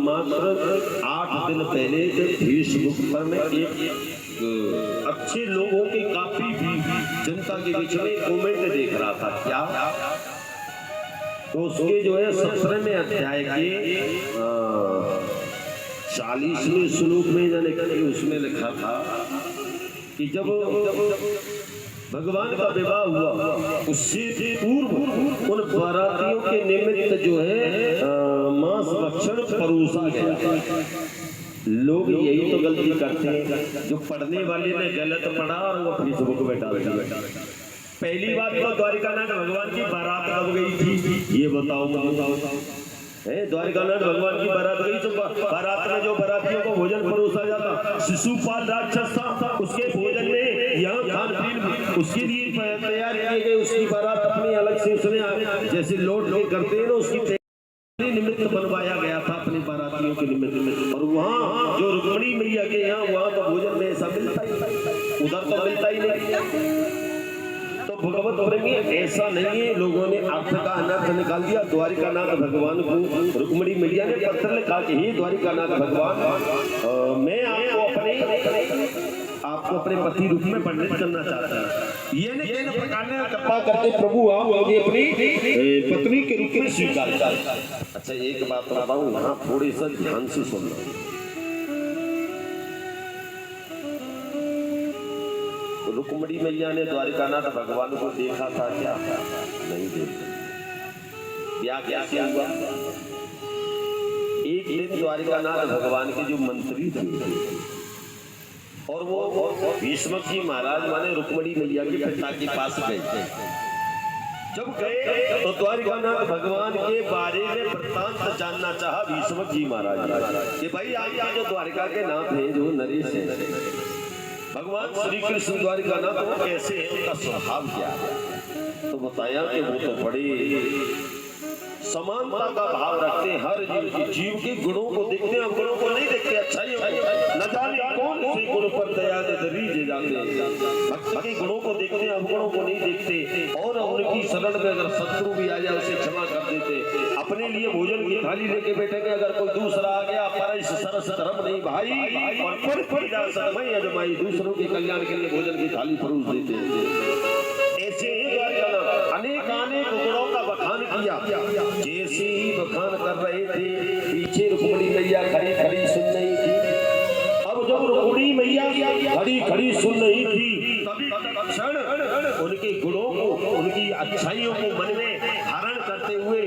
8 दिन पहले फेसबुक पर मैं एक अच्छे लोगों के काफी जनता के बीच में कमेंट देख रहा था। क्या? तो उसके जो है 17वें अध्याय के 40वें श्लोक में जाने कहीं उसमें लिखा था कि जब भगवान का विवाह हुआ उससे पूर्व उन बारातियों के निमित्त जो है मांस भक्षण परोसा गया। लोग यही तो गलती करते हैं, जो पढ़ने वाले ने गलत पढ़ा और वो फेसबुक पे डाल दिया। पहली बात तो द्वारिकानाथ भगवान की बारात कब गई थी ये बताओ मुझे। द्वारिकानाथ भगवान की बारात गई तो बारात में जो बारातियों को भोजन परोसा जाता, शिशुपाल राक्षस था, उसके भोजन में यहाँ खान पीन उसके लिए तैयार किए गए। उसकी बारात अपनी अलग से उसने जैसे लोट के करते हैं ना, उसकी निमित्त बनवाया गया था अपने बारातियों के निमित्त। और वहाँ जो रुक्मिणी मैया के यहाँ वहाँ तो भोजन में ऐसा मिलता ही, उधर तो मिलता ही नहीं। तो भगवत प्रेमी ऐसा नहीं है, लोगों ने अर्थ का अनर्थ निकाल दिया। द्वारिकानाथ भगवान को रुक्मिणी मैया ने पत्र लिखा कि हे द्वारिकानाथ भगवान, मैं आपको अपने पति रूप में पंडित करना चाहता हूँ। ये नहीं प्रकार ने कृपा करके प्रभु आप अपनी पत्नी के रूप में स्वीकार करें। अच्छा एक बात बताऊं, यहाँ थोड़ी सा ध्यान से सुनना। रुक्मिणी मैया ने द्वारिकानाथ भगवान को देखा था क्या? नहीं देखा। क्या क्या हुआ? एक दिन द्वारिकानाथ भगवान के जो मंत्री थे और वो भीष्म जी महाराज माने रुक्मिणी मैया के पिता के पास गए थे। जब गए तो द्वारिकानाथ भगवान के बारे में वृत्तांत जानना चाहा विश्वक जी महाराज कि भाई आप जो द्वारिका के नाथ हैं जो नरेश है, भगवान श्री कृष्ण द्वारिकानाथ वो कैसे है, उनका स्वभाव क्या है। तो बताया कि वो तो बड़े समानता का भाव रखते हैं, हर जीव के गुणों को देखते हैं, गुणों को नहीं देखते। अच्छा ही न जाने कौन से गुण पर दया रीझे जाते हैं, भक्त के गुणों को देखते हैं, अवगुणों को नहीं देखते। और उनकी शरण में अगर शत्रु भी आ जाए उसे क्षमा कर देते। अपने लिए भोजन की थाली लेके बैठेंगे, अगर कोई दूसरा आ गया पर सरस धर्म नहीं भाई और फिर अजमाई दूसरों के कल्याण के लिए भोजन की थाली परोस देते हैं। ऐसे ही अनेक गुणों का बखान किया। जैसे ही बखान कर रहे थे पीछे रुक्मिणी मैया खड़ी खड़ी सुन रही थी। अब जब रुक्मिणी मैया खड़ी खड़ी सुन रही थी तभी क्षण उनके गुणों को, उनकी अच्छाइयों को मन में धारण करते हुए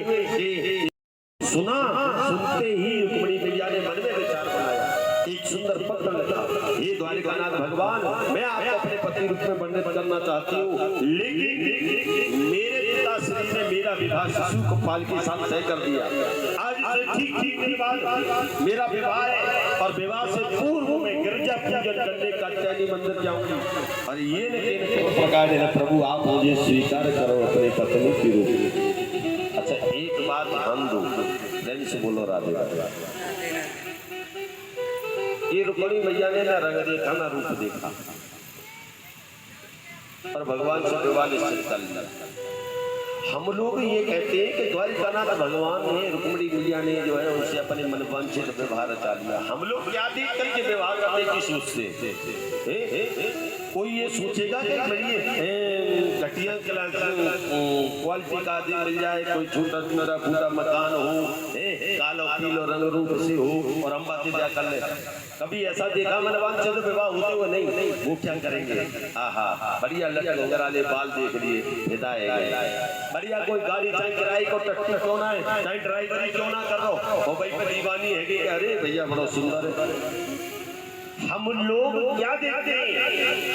सुना। सुनते ही रुक्मिणी मैया ने मन में विचार बनाया, एक सुंदर पत्र लिखा, हे द्वारिकानाथ भगवान, मैं आपको अपने पति रूप में बनने बदलना चाहती हूँ, लेकिन मेरे पिताश्री ने मेरा विवाह शिशुपाल के साथ तय कर दिया। आज से ठीक के बाद मेरा विवाह है और विवाह से पूर्व में गिरजा पूजन करने का चैनी मंदिर जाऊंगी। और ये नहीं प्रकार है प्रभु आप मुझे स्वीकार करो अपने पत्नी के रूप में। अच्छा एक बात ध्यान दो, ध्यान से बोलो राधे राधे। ये रुक्मिणी मैया ने ना रंग देखा ना रूप देखा और भगवान से विवाह निश्चित कर लिया। हम लोग ये कहते हैं कि द्वारिकानाथ भगवान ने, रुक्मिणी मैया ने जो है उनसे अपने मनवांछित व्यवहार रचा लिया। हम लोग क्या देख करके व्यवहार करने की सोचते? कोई ये सोचेगा कि मेरी घटिया क्वालिटी का आदमी मिल जाए, कोई छोटा मेरा फूटा मकान हो, कालो पीलो रंग रूप से हो और हम बातें क्या कर ले। कभी ऐसा देखा मनवांछित विवाह होते हुए? नहीं। वो क्या करेंगे, आहा बढ़िया लटकराले बाल देख लिए, हिदायत बढ़िया कोई गाड़ी चाहे किराए को टट्टी क्यों ना है, चाहे ड्राइवरी क्यों ना कर लो, वो भाई पे दीवानी है कि अरे भैया बड़ा सुंदर है। हम लोग क्या देखते हैं?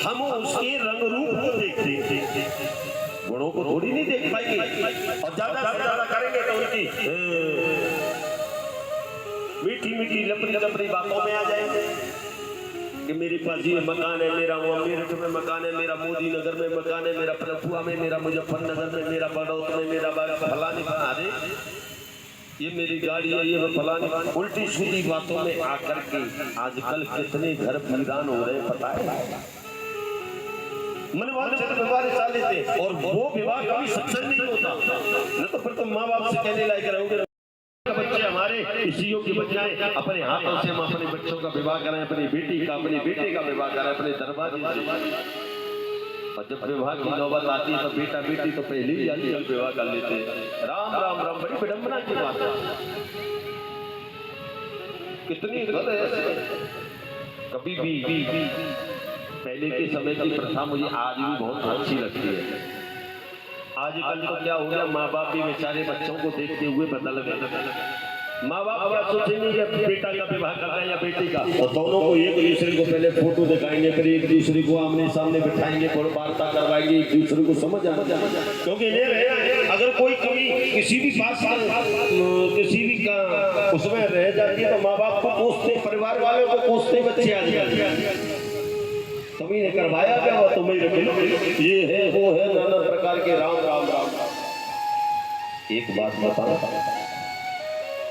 हम उसके रंग रूप को देखते हैं, गुणों को थोड़ी नहीं देख पाएंगे। और ज्यादा से ज्यादा करेंगे तो उनकी मीठी मीठी लपड़ी बातों में आ जाएंगे कि मेरे पास ये मकान है, मेरा मेरठ में मकान है, मेरा मोदी नगर में मकान है, मेरा पलपुआ में, मेरा मुजफ्फरनगर में, मेरा बड़ौत में, मेरा फलानी अरे ये मेरी गाड़ी है, ये फलानी। उल्टी सीधी बातों में आकर के आजकल कितने घर वीरान हो रहे पता है। मनवांछित विवाह चाल लेते और वो विवाह कभी सत्संग नहीं होता, न तो फिर तुम माँ बाप से कहने लायक रहोगे बच्चे हमारे इसियों की बजाय अपने हाथों से हम अपने बच्चों का विवाह करें, अपनी बेटी का, अपने बेटे का विवाह करें अपने दरबार से। और जब विवाह की नौबत आती है तो बेटा बेटी तो पहले ही आजकल विवाह कर लेते हैं। राम राम राम, बड़ी विडंबना की बात है। कितनी गलत है। कभी भी पहले के समय की प्रथा मुझे आज भी बहुत अच्छी लगती है। आजकल तो क्या हो गया, माँ बाप भी बेचारे बच्चों को देखते हुए बदल गए। माँ बाप क्या सोचेंगे कि बेटा का विवाह कर रहे हैं या बेटी का, तो दोनों को एक दूसरे को पहले फोटो दिखाएंगे, फिर एक दूसरे को आमने सामने बिठाएंगे, थोड़ा वार्ता करवाएंगे, एक दूसरे को समझ आ जाए। क्योंकि अगर कोई किसी भी बात किसी भी का उसमें रह जाती है तो माँ बाप को पूछते, परिवार वालों को पूछते बच्चे आ जाते तुम्ही ने करवाया क्या हुआ, तुम्हें ये है वो है, नाना प्रकार के राम राम राम। एक बात बताओ,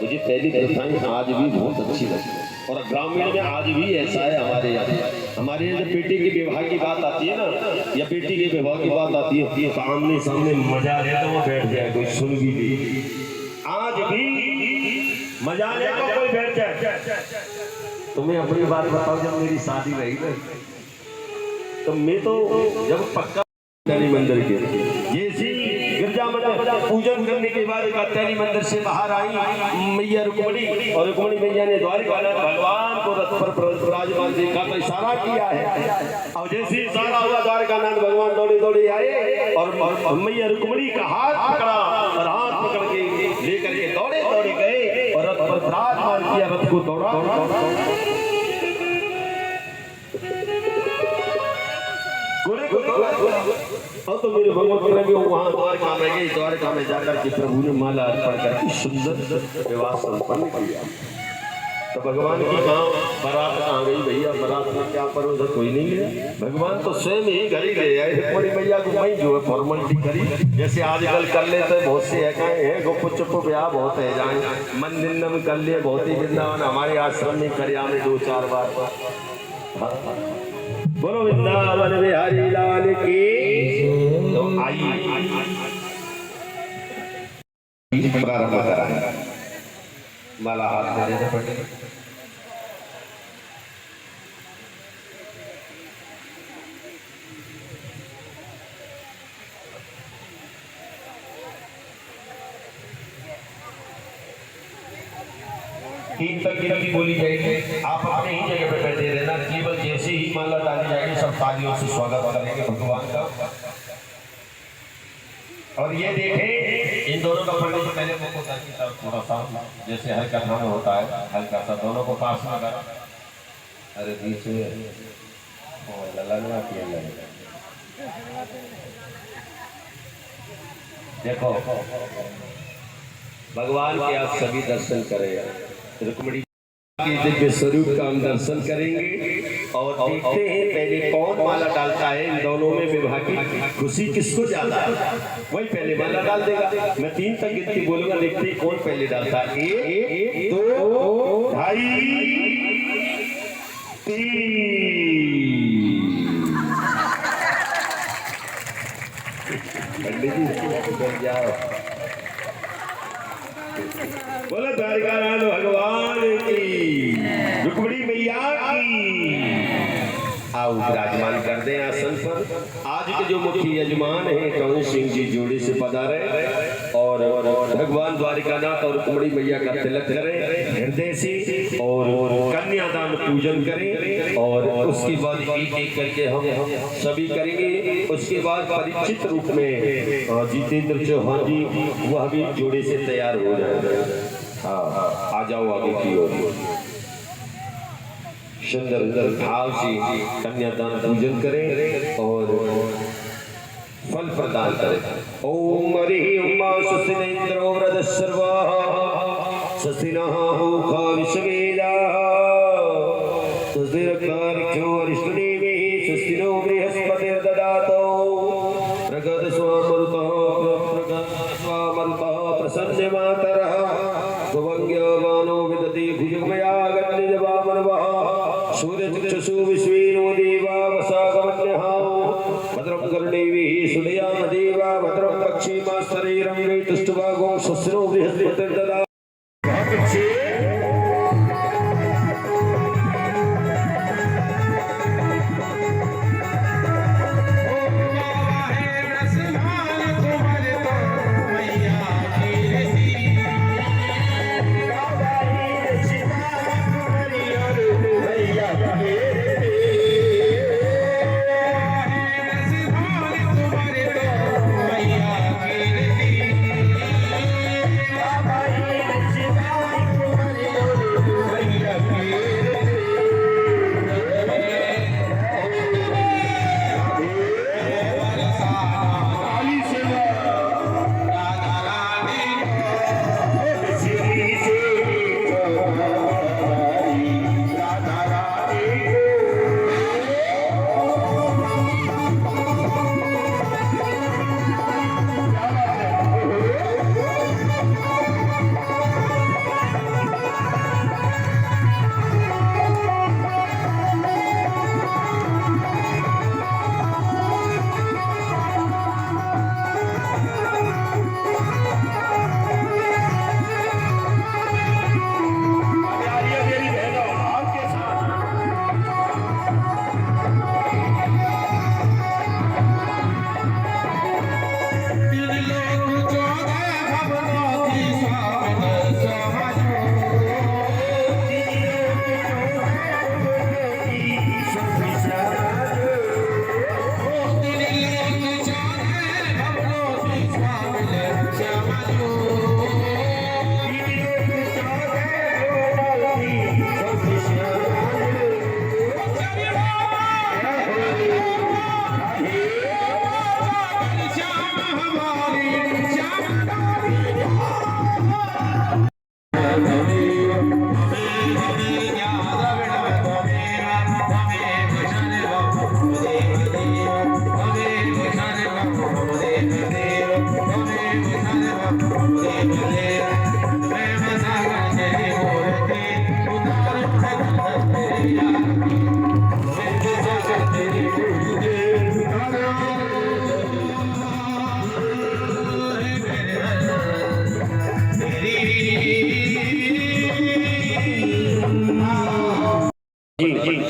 मुझे पहली प्रथाएं आज भी बहुत अच्छी लगी और ग्रामीण में आज भी ऐसा है। हमारे यहाँ जब बेटी के विवाह की बात आती है ना, या बेटी के विवाह की बात आती है तो आमने सामने मजा ले तो वो बैठ जाए, कोई सुन भी नहीं। आज भी मजा ले तो कोई बैठ जाए। तुम्हें अपनी बात बताओ, जब मेरी शादी रही तो मैं तो जब पक्का मंदिर के जैसे गिरजा मंदिर पूजन करने के बाद कात्यायनी मंदिर से बाहर आई मैया रुक्मिणी, और रुक्मिणी मैया ने द्वारिकानाथ भगवान को रथ पर विराजमान देखा तो इशारा किया है। और जैसे इशारा हुआ द्वारिकानाथ भगवान दौड़े दौड़े आए और मैया रुक्मिणी का हाथ पकड़ा और हाथ पकड़ के लेकर के दौड़े दौड़े गए और रथ पर विराजमान किया, रथ को दौड़ा। घोड़े को और तो मेरे भगवत भी वहाँ द्वारका में गई, द्वारका में जाकर के प्रभु ने माला अर्पण करके सुंदर विवाह संपन्न किया। तो भगवान की कहाँ बारात कहाँ गई भैया, बारात में क्या परोसा कोई नहीं गया, भगवान तो स्वयं ही घर ही गए आए। बड़ी भैया को वही जो है फॉर्मेलिटी करी, जैसे आजकल कर लेते बहुत से है गुप चुप ब्याह बहुत है जाए, मंदिर में कर लिए बहुत ही वृंदावन हमारे आश्रम में कर में 2-4 बार। बोलो वृंदावन बिहारी लाल की। तो आइए प्रारंभ करा, माला हाथ में देना पड़ेगा। तीन तक गिनती बोली जाएगी, आप अपने ही जगह पे बैठे रहना, केवल जैसे ही माला डाली जाएगी सब तालियों से स्वागत करेंगे भगवान का। और ये देखें इन दोनों का पढ़ने से पहले मुझको थोड़ा सा जैसे हल्का ध्यान होता है, हल्का सा दोनों को पास में करा। अरे बीच में ललना किया जाएगा। देखो भगवान के आप सभी दर्शन करें, रुक्मिणी के दिव्य स्वरूप का हम दर्शन करेंगे और देखते हैं पहले कौन माला डालता है। इन दोनों में विवाह की खुशी किसको ज्यादा है, वही पहले माला डाल देगा। मैं 3 तक गिनती बोलूंगा, देखते हैं कौन पहले डालता है। 1 2 2.5 3। पंडित जी जाओ। बोलो द्वारकानाथ भगवान की, रुक्मिणी मैया की। आओ विराजमान कर दें आसन पर। आज के जो मुख्य यजमान हैं कौन सिंह जी जोड़े से पधारे और भगवान द्वारकानाथ और रुक्मिणी मैया का तिलक करें हृदय से और कन्यादान पूजन करें। और उसके बाद एक करके हम सभी करेंगे। उसके बाद परिचित रूप में जितेंद्र चौहान जी वह भी जोड़े से तैयार हो जाए। हाँ आ जाओ आगे की ओर। सुंदर भाव से कन्यादान पूजन करें और फल प्रदान करें। ओम हरि उमा सुसिनेन्द्रो व्रत सर्वा ससिनः होखा विश्वेदा सुसिरकारख्यो अरिष्टदेवी सुसिनो बृहस्पतिर्ददातो प्रगत स्वामरुतः प्रसन्न मातरः सुभंग्यमानो विदति भुजगमया गण्यजवामनवः सूर्यचक्षुषु विश्वेनो देवा वसागमन्यः भद्रं कर्णेभिः सुदयाम देवा भद्रं पक्षिमास्तरैरङ्गैः तुष्टुभागो स्वस्तिनो बृहस्पतिर्ददातु।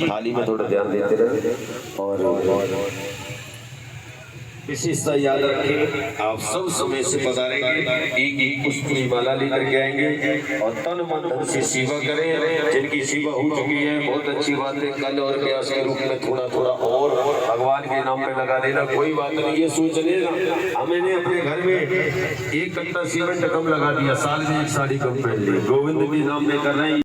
थाली में थोड़ा ध्यान देते रहे। और विशेषता याद रखें, आप सब समय से पधारेंगे, एक पुष्प की माला लेकर के आएंगे और तन मन धन से सेवा करें। जिनकी सेवा हो चुकी है बहुत अच्छी बात है, कल और व्यास के रूप में थोड़ा थोड़ा और भगवान के नाम पे लगा देना, कोई बात नहीं। ये सोच लेना हमने अपने घर में एक कट्टा सीमेंट कम लगा दिया, साल में एक साड़ी कम पहन ली, गोविंद के नाम में कर रहे हैं।